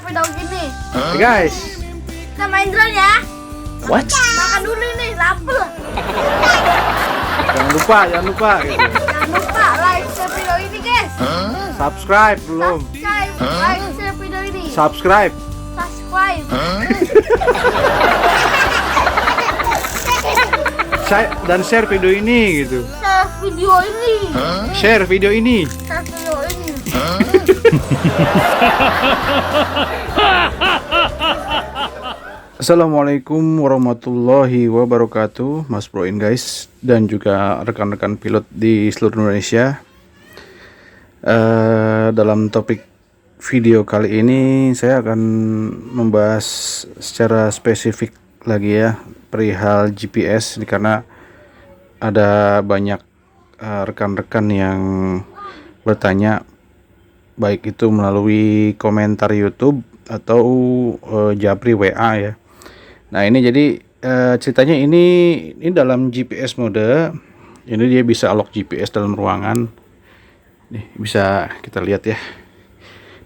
video gini. Hey guys, Kita main drone ya. what? Makan dulu nih, lapar. Jangan lupa gitu. Jangan lupa like share video ini guys. Subscribe belum? Subscribe, like share video ini. Subscribe. Subscribe. Dan share video ini gitu. Share video ini. Share video ini. Share video ini. Assalamualaikum warahmatullahi wabarakatuh, Mas Broin guys, dan juga rekan-rekan pilot di seluruh Indonesia. Dalam topik video kali ini saya akan membahas secara spesifik lagi ya perihal GPS, karena ada banyak rekan-rekan yang bertanya, baik itu melalui komentar YouTube atau Japri WA ya. Nah ini jadi ceritanya ini dalam GPS mode. Ini dia bisa lock GPS dalam ruangan. Nih bisa kita lihat ya.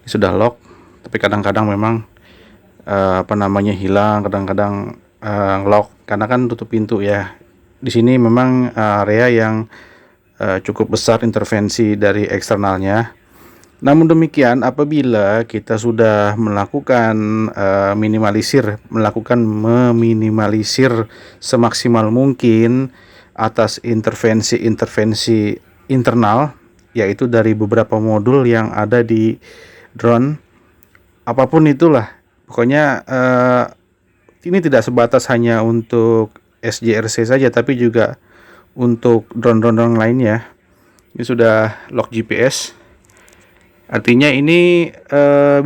Ini sudah lock, tapi kadang-kadang memang hilang, kadang-kadang lock karena kan tutup pintu ya. Di sini memang area yang cukup besar intervensi dari eksternalnya. Namun demikian, apabila kita sudah melakukan meminimalisir semaksimal mungkin atas intervensi internal, yaitu dari beberapa modul yang ada di drone, apapun itulah, pokoknya ini tidak sebatas hanya untuk SJRC saja, tapi juga untuk drone-drone lainnya. Ini sudah lock GPS. Artinya ini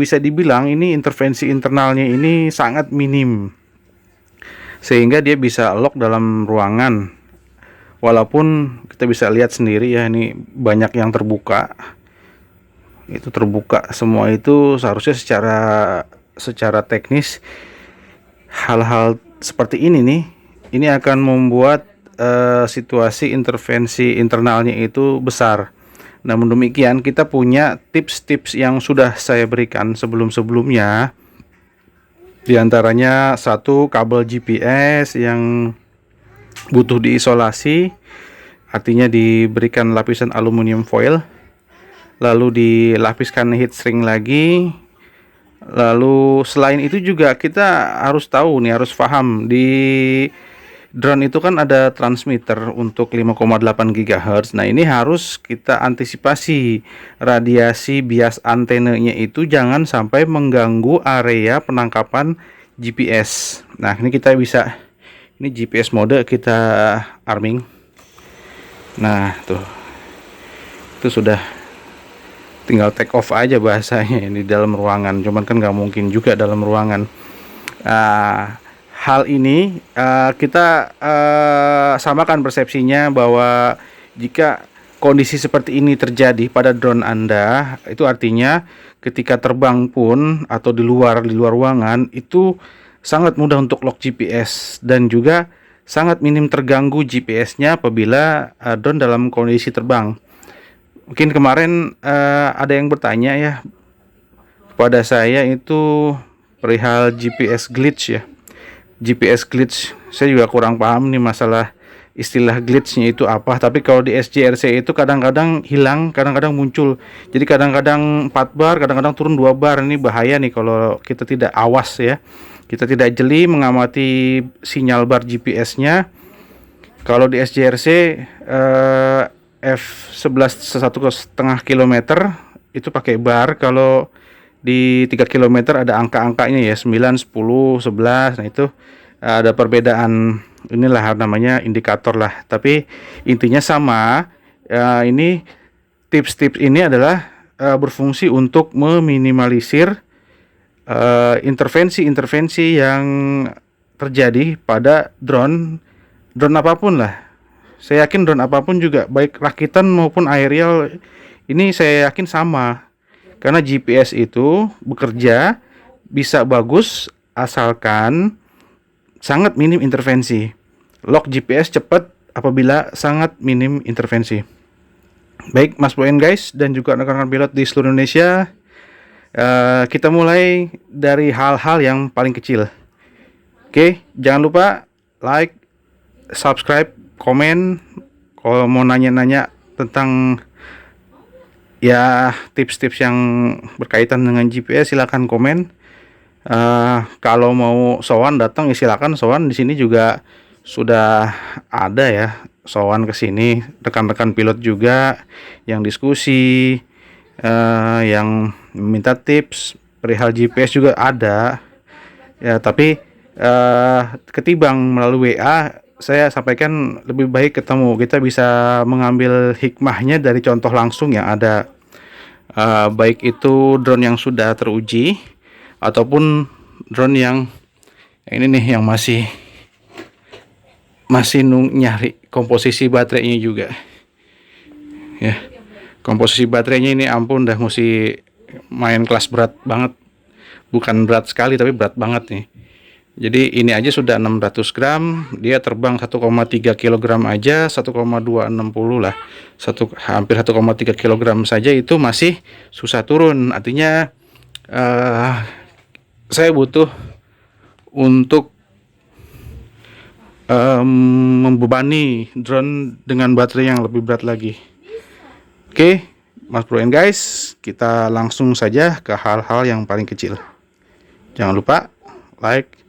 bisa dibilang ini intervensi internalnya ini sangat minim, sehingga dia bisa lock dalam ruangan. Walaupun kita bisa lihat sendiri ya, ini banyak yang terbuka. Itu terbuka semua, itu seharusnya secara teknis hal-hal seperti ini nih, ini akan membuat situasi intervensi internalnya itu besar. Namun demikian, kita punya tips-tips yang sudah saya berikan sebelum-sebelumnya. Di antaranya satu, kabel GPS yang butuh diisolasi, artinya diberikan lapisan aluminium foil, lalu dilapiskan heat shrink lagi. Lalu selain itu juga kita harus tahu nih, harus paham, di drone itu kan ada transmitter untuk 5,8 GHz. Nah ini harus kita antisipasi, radiasi bias antenanya itu jangan sampai mengganggu area penangkapan GPS. Nah ini kita bisa, ini GPS mode kita arming. Nah tuh, itu sudah tinggal take off aja bahasanya di dalam ruangan. Cuman kan nggak mungkin juga dalam ruangan. Hal ini kita samakan persepsinya bahwa jika kondisi seperti ini terjadi pada drone Anda, itu artinya ketika terbang pun atau di luar ruangan itu sangat mudah untuk lock GPS, dan juga sangat minim terganggu GPS-nya apabila drone dalam kondisi terbang. Mungkin kemarin ada yang bertanya ya kepada saya itu perihal GPS glitch ya. GPS glitch, saya juga kurang paham nih masalah istilah glitchnya itu apa. Tapi kalau di SJRC itu kadang-kadang hilang, kadang-kadang muncul. Jadi kadang-kadang 4 bar, kadang-kadang turun 2 bar. Ini bahaya nih kalau kita tidak awas ya. Kita tidak jeli mengamati sinyal bar GPS-nya. Kalau di SJRC F11 1,5 km itu pakai bar. Kalau di 3 km ada angka-angkanya ya, 9, 10, 11. Nah itu ada perbedaan, inilah namanya indikator lah. Tapi intinya sama. Ini tips-tips ini adalah berfungsi untuk meminimalisir intervensi-intervensi yang terjadi pada drone apapun lah. Saya yakin drone apapun juga, baik rakitan maupun aerial, ini saya yakin sama. Karena GPS itu bekerja bisa bagus asalkan sangat minim intervensi. Lock GPS cepat apabila sangat minim intervensi. Baik Mas Boen guys, dan juga rekan-rekan pilot di seluruh Indonesia, Kita mulai dari hal-hal yang paling kecil. Oke, jangan lupa like, subscribe, komen. Kalau mau nanya-nanya tentang ya tips-tips yang berkaitan dengan GPS, silakan komen. Kalau mau sowan datang ya silakan sowan. Di sini juga sudah ada ya sowan ke sini, rekan-rekan pilot juga yang diskusi, yang minta tips perihal GPS juga ada ya. Tapi ketimbang melalui WA, saya sampaikan lebih baik ketemu, kita bisa mengambil hikmahnya dari contoh langsung yang ada. Baik itu drone yang sudah teruji ataupun drone yang ini nih yang masih nyari komposisi baterainya juga ya. Komposisi baterainya ini ampun dah, mesti main kelas berat banget, bukan berat sekali tapi berat banget nih. Jadi ini aja sudah 600 gram, dia terbang 1,3 kg aja, 1,260 lah, hampir 1,3 kg saja itu masih susah turun. Artinya saya butuh untuk membebani drone dengan baterai yang lebih berat lagi. Oke, Mas Bro and guys, kita langsung saja ke hal-hal yang paling kecil. Jangan lupa like,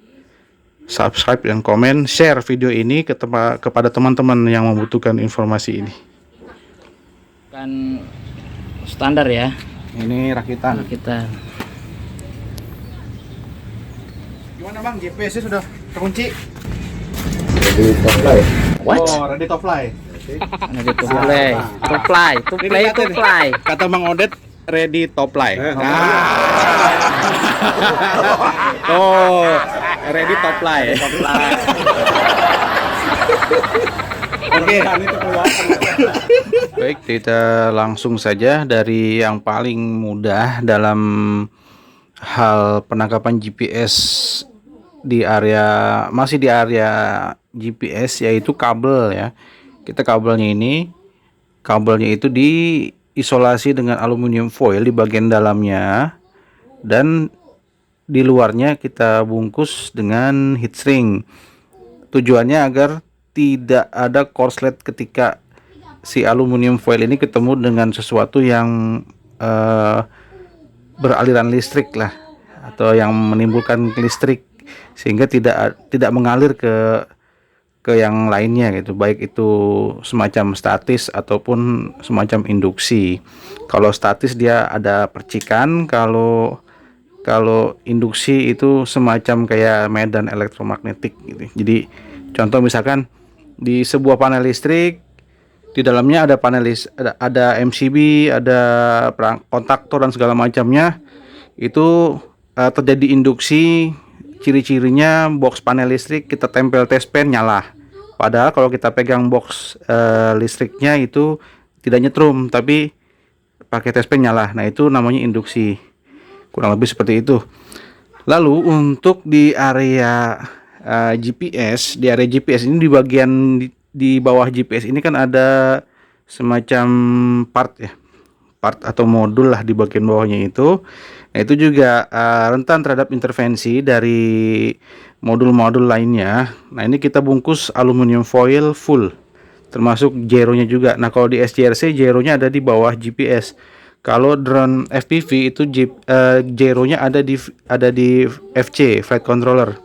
subscribe, dan komen, share video ini kepada teman-teman yang membutuhkan informasi ini. Kan standar ya. Ini rakitan. Gimana Bang, GPS-nya sudah terkunci? Ready to fly. What? Oh, ready to fly. Ready to play. To play. Kata Bang Odet, ready to fly. Oh, ready to fly. Oke. Baik, kita langsung saja dari yang paling mudah dalam hal penangkapan GPS masih di area GPS, yaitu kabel ya. Kita kabelnya itu diisolasi dengan aluminium foil di bagian dalamnya, dan di luarnya kita bungkus dengan heat shrink. Tujuannya agar tidak ada korslet ketika si aluminium foil ini ketemu dengan sesuatu yang beraliran listrik lah, atau yang menimbulkan listrik, sehingga tidak mengalir ke yang lainnya gitu, baik itu semacam statis ataupun semacam induksi. Kalau statis dia ada percikan, kalau induksi itu semacam kayak medan elektromagnetik gitu. Jadi contoh misalkan di sebuah panel listrik, di dalamnya ada MCB, ada kontaktor dan segala macamnya, itu terjadi induksi. Ciri-cirinya box panel listrik kita tempel tespen nyala, padahal kalau kita pegang box listriknya itu tidak nyetrum tapi pakai tespen nyala. Nah, itu namanya induksi, kurang lebih seperti itu. Lalu untuk di area GPS, ini di bagian di bawah GPS ini kan ada semacam part atau modul lah di bagian bawahnya itu. Nah, itu juga rentan terhadap intervensi dari modul-modul lainnya. Nah, ini kita bungkus aluminium foil full, termasuk gyronya juga. Nah, kalau di SGRC gyronya ada di bawah GPS. Kalau drone FPV itu gyronya ada di FC, flight controller.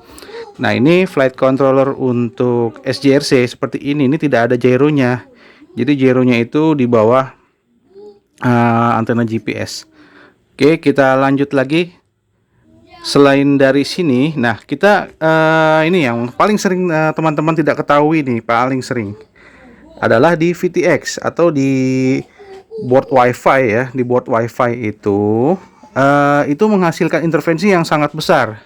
Nah, ini flight controller untuk SGRC seperti ini tidak ada gyronya. Jadi gyronya itu di bawah antena GPS. Oke, kita lanjut lagi. Selain dari sini, nah kita ini yang paling sering teman-teman tidak ketahui nih, paling sering adalah di VTX atau di board WiFi ya. Di board WiFi itu menghasilkan intervensi yang sangat besar.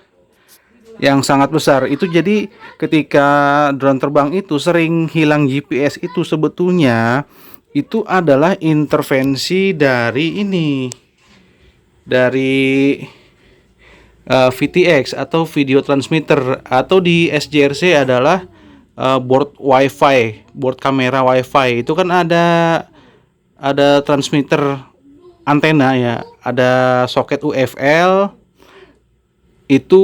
Itu jadi ketika drone terbang itu sering hilang GPS, itu sebetulnya itu adalah intervensi dari VTX atau video transmitter, atau di SGRC adalah board WiFi, board kamera WiFi. Itu kan ada transmitter antena ya, ada soket UFL, itu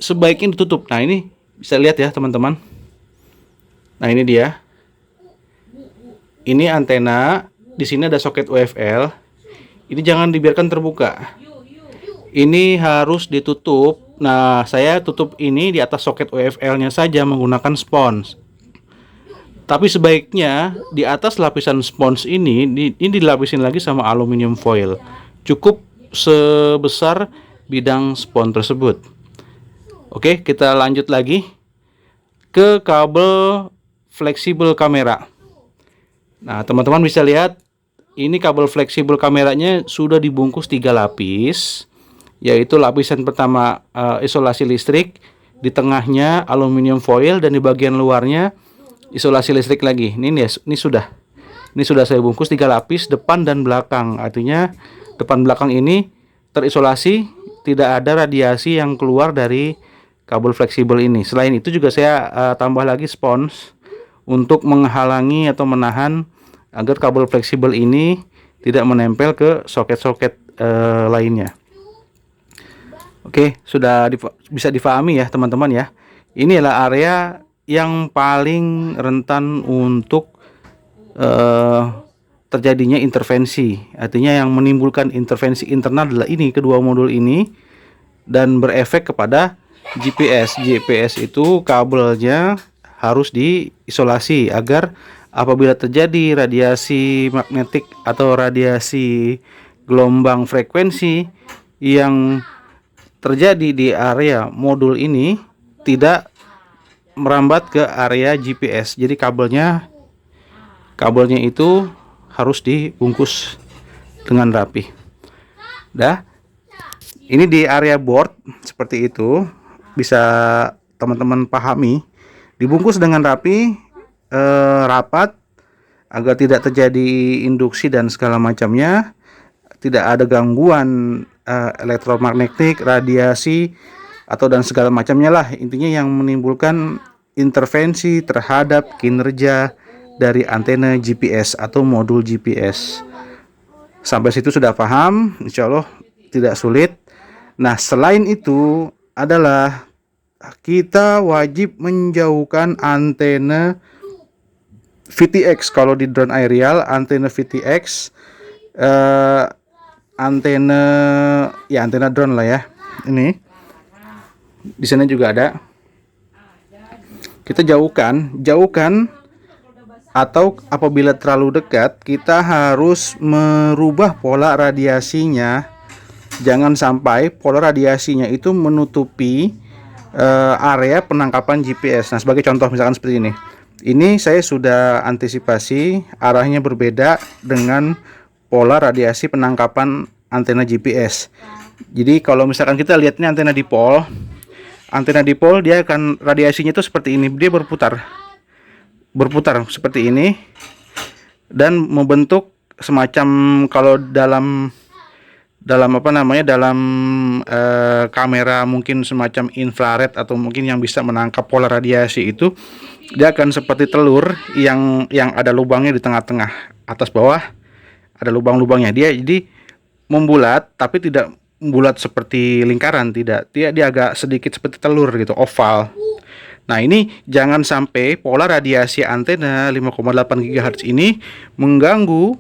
sebaiknya ditutup. Nah, ini bisa lihat ya teman-teman. Nah, ini dia. Ini antena, di sini ada soket UFL. Ini jangan dibiarkan terbuka. Ini harus ditutup. Nah, saya tutup ini di atas soket UFL-nya saja menggunakan spons. Tapi sebaiknya di atas lapisan spons ini dilapisin lagi sama aluminium foil. Cukup sebesar bidang spons tersebut. Oke, kita lanjut lagi ke kabel fleksibel kamera. Nah, teman-teman bisa lihat ini kabel fleksibel kameranya sudah dibungkus 3 lapis, yaitu lapisan pertama isolasi listrik, di tengahnya aluminium foil, dan di bagian luarnya isolasi listrik lagi. Ini sudah saya bungkus 3 lapis depan dan belakang. Artinya depan belakang ini terisolasi, tidak ada radiasi yang keluar dari kabel fleksibel ini. Selain itu juga saya tambah lagi spons untuk menghalangi atau menahan agar kabel fleksibel ini tidak menempel ke soket-soket lainnya. Oke, sudah bisa difahami ya teman-teman ya. Ini adalah area yang paling rentan untuk terjadinya intervensi. Artinya yang menimbulkan intervensi internal adalah ini, kedua modul ini, dan berefek kepada GPS. GPS itu kabelnya harus diisolasi agar apabila terjadi radiasi magnetik atau radiasi gelombang frekuensi yang terjadi di area modul ini tidak merambat ke area GPS. Jadi kabelnya itu harus dibungkus dengan rapi. Ini di area board seperti itu, bisa teman-teman pahami. Dibungkus dengan rapi, rapat, agar tidak terjadi induksi dan segala macamnya, tidak ada gangguan elektromagnetik, radiasi, atau dan segala macamnya lah. Intinya yang menimbulkan intervensi terhadap kinerja dari antena GPS atau modul GPS. Sampai situ sudah paham, insya Allah tidak sulit. Nah, selain itu adalah kita wajib menjauhkan antena VTX. Kalau di drone aerial, antena VTX, antena drone lah ya. Ini di sana juga ada. Kita jauhkan, atau apabila terlalu dekat, kita harus merubah pola radiasinya. Jangan sampai pola radiasinya itu menutupi area penangkapan GPS. Nah, sebagai contoh misalkan seperti ini. Ini saya sudah antisipasi arahnya berbeda dengan pola radiasi penangkapan antena GPS. Jadi kalau misalkan kita lihat ini antena dipol dia akan radiasinya itu seperti ini. Dia berputar seperti ini dan membentuk semacam, kalau dalam kamera mungkin semacam infrared atau mungkin yang bisa menangkap pola radiasi itu, dia akan seperti telur yang ada lubangnya di tengah-tengah, atas bawah ada lubang-lubangnya. Dia jadi membulat, tapi tidak bulat seperti lingkaran, tidak. Dia agak sedikit seperti telur gitu, oval. Nah, ini jangan sampai pola radiasi antena 5,8 GHz ini mengganggu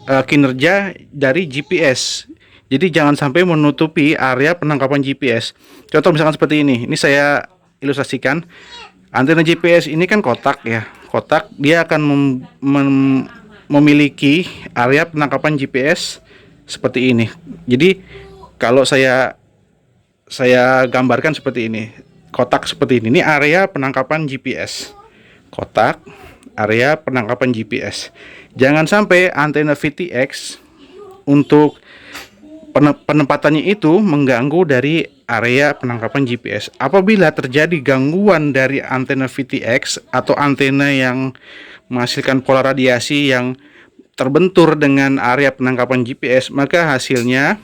kinerja dari GPS. Jadi jangan sampai menutupi area penangkapan GPS. Contoh misalkan seperti ini. Ini saya ilustrasikan. Antena GPS ini kan kotak ya. Kotak, dia akan memiliki area penangkapan GPS seperti ini. Jadi kalau saya gambarkan seperti ini. Kotak seperti ini. Ini area penangkapan GPS. Kotak, area penangkapan GPS. Jangan sampai antena VTX untuk penempatannya itu mengganggu dari area penangkapan GPS. Apabila terjadi gangguan dari antena VTX atau antena yang menghasilkan pola radiasi yang terbentur dengan area penangkapan GPS, maka hasilnya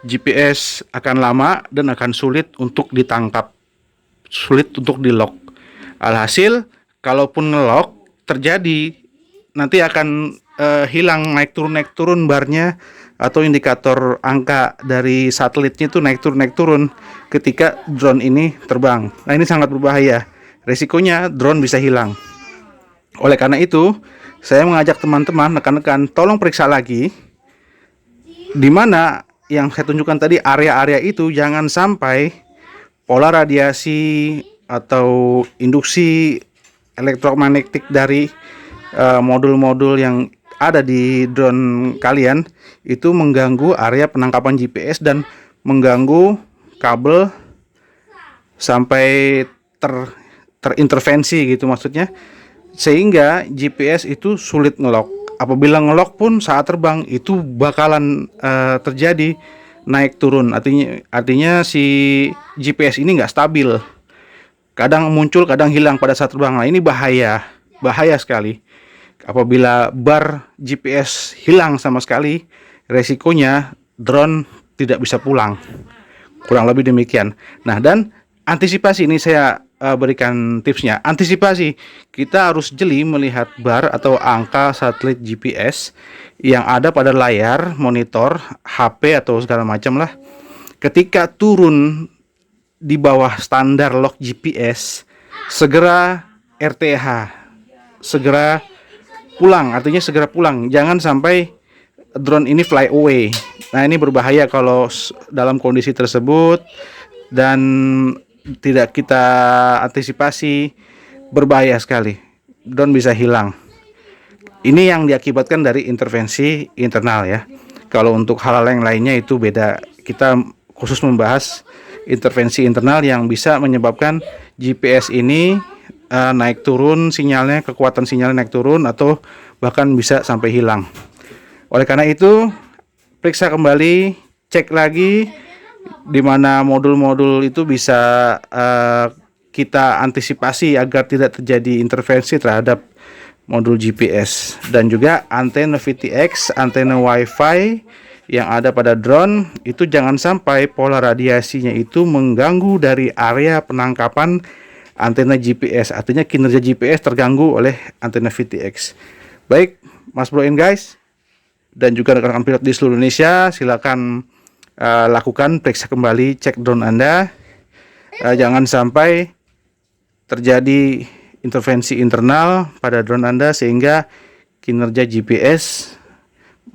GPS akan lama dan akan sulit untuk ditangkap, sulit untuk di-lock. Alhasil, kalaupun nge-lock terjadi, nanti akan hilang naik turun barnya atau indikator angka dari satelitnya itu naik turun ketika drone ini terbang. Nah, ini sangat berbahaya. Resikonya drone bisa hilang. Oleh karena itu, saya mengajak teman-teman, rekan-rekan, tolong periksa lagi di mana yang saya tunjukkan tadi, area-area itu jangan sampai pola radiasi atau induksi elektromagnetik dari modul-modul yang ada di drone kalian itu mengganggu area penangkapan GPS dan mengganggu kabel sampai terintervensi gitu maksudnya, sehingga GPS itu sulit ngelock. Apabila ngelock pun saat terbang itu bakalan terjadi naik turun. Artinya si GPS ini nggak stabil. Kadang muncul, kadang hilang pada saat terbang. Nah, ini bahaya sekali. Apabila bar GPS hilang sama sekali, resikonya drone tidak bisa pulang. Kurang lebih demikian. Nah, dan antisipasi ini saya berikan tipsnya. Antisipasi, kita harus jeli melihat bar atau angka satelit GPS yang ada pada layar monitor HP atau segala macam lah. Ketika turun di bawah standar lock GPS, segera RTH, segera pulang, artinya segera pulang. Jangan sampai drone ini fly away. Nah, ini berbahaya kalau dalam kondisi tersebut dan tidak kita antisipasi, berbahaya sekali. Drone bisa hilang. Ini yang diakibatkan dari intervensi internal ya. Kalau untuk hal-hal yang lainnya itu beda. Kita khusus membahas intervensi internal yang bisa menyebabkan GPS ini naik turun sinyalnya, kekuatan sinyalnya naik turun atau bahkan bisa sampai hilang. Oleh karena itu, periksa kembali, cek lagi di mana modul-modul itu bisa kita antisipasi agar tidak terjadi intervensi terhadap modul GPS, dan juga antena VTX, antena WiFi yang ada pada drone itu jangan sampai pola radiasinya itu mengganggu dari area penangkapan antena GPS, artinya kinerja GPS terganggu oleh antena VTX. Baik, Mas Bro and guys, dan juga rekan-rekan pilot di seluruh Indonesia, silakan lakukan periksa kembali, cek drone Anda. Jangan sampai terjadi intervensi internal pada drone Anda sehingga kinerja GPS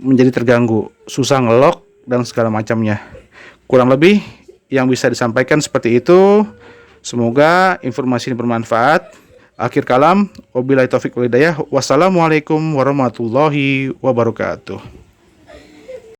menjadi terganggu, susah ngelock dan segala macamnya. Kurang lebih yang bisa disampaikan seperti itu. Semoga informasi ini bermanfaat. Akhir kalam, wabillahi taufik wal hidayah. Wassalamualaikum warahmatullahi wabarakatuh.